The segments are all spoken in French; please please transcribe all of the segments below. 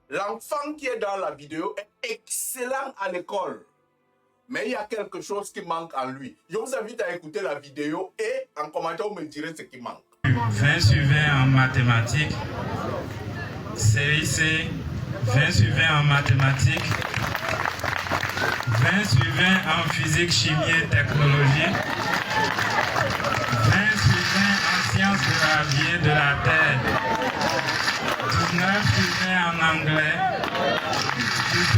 L'enfant qui est dans la vidéo est excellent à l'école. Mais il y a quelque chose qui manque en lui. Je vous invite à écouter la vidéo et en commentaire, vous me direz ce qui manque. 20 sur 20 en mathématiques, CIC, 20 sur 20 en mathématiques, 20 sur 20 en physique, chimie et technologie, 20 sur 20 en sciences de la vie et de la terre, 19 sur 20 en anglais,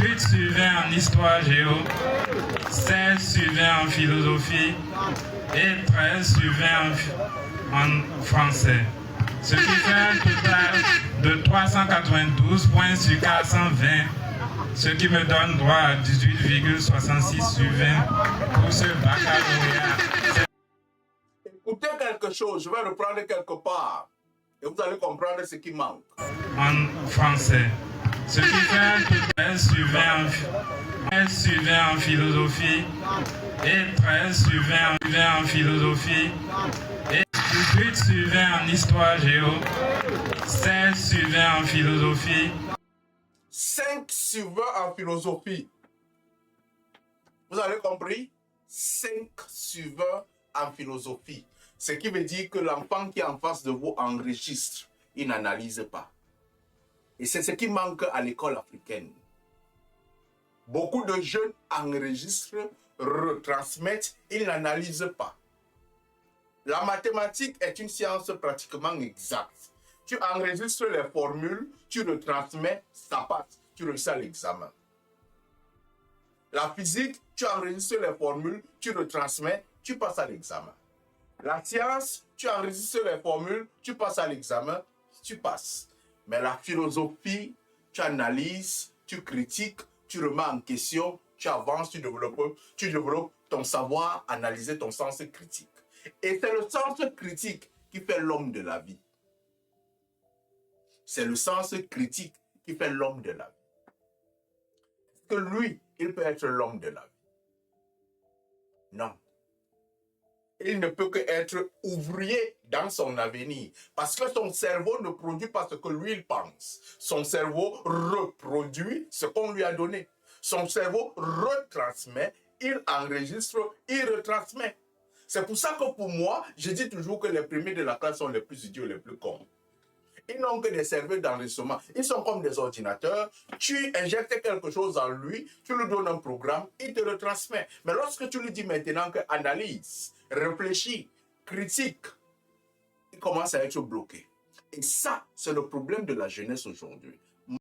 18 sur 20 en histoire géo, 16 sur 20 en philosophie et 13 sur 20 en français. Ce qui fait un total de 392 points sur 420, ce qui me donne droit à 18,66 sur 20 pour ce baccalauréat. Écoutez quelque chose, je vais reprendre quelque part et vous allez comprendre ce qui manque. En français. Ce qui fait un total sur 20 en philosophie et 13 sur 20 en philosophie et 18 sur 20 en histoire géo, 16 sur 20 en philosophie. 5 sur 20 en philosophie. Vous avez compris? 5 sur 20 en philosophie. Ce qui veut dire que l'enfant qui est en face de vous enregistre, il n'analyse pas. Et c'est ce qui manque à l'école africaine. Beaucoup de jeunes enregistrent, retransmettent, ils n'analysent pas. La mathématique est une science pratiquement exacte. Tu enregistres les formules, tu retransmets, ça passe, tu réussis à l'examen. La physique, tu enregistres les formules, tu retransmets, tu passes à l'examen. La science, tu enregistres les formules, tu passes à l'examen, tu passes. Mais la philosophie, tu analyses, tu critiques, tu remets en question, tu avances, tu développes ton savoir, analyser ton sens critique. Et c'est le sens critique qui fait l'homme de la vie. C'est le sens critique qui fait l'homme de la vie. Est-ce que lui, il peut être l'homme de la vie? Non. Il ne peut qu'être ouvrier dans son avenir. Parce que son cerveau ne produit pas ce que lui, il pense. Son cerveau reproduit ce qu'on lui a donné. Son cerveau retransmet, il enregistre, il retransmet. C'est pour ça que pour moi, je dis toujours que les premiers de la classe sont les plus idiots, les plus cons. Ils n'ont que des serveurs d'enregistrement. Ils sont comme des ordinateurs. Tu injectes quelque chose en lui, tu lui donnes un programme, il te le transmet. Mais lorsque tu lui dis maintenant que analyse, réfléchis, critique, il commence à être bloqué. Et ça, c'est le problème de la jeunesse aujourd'hui.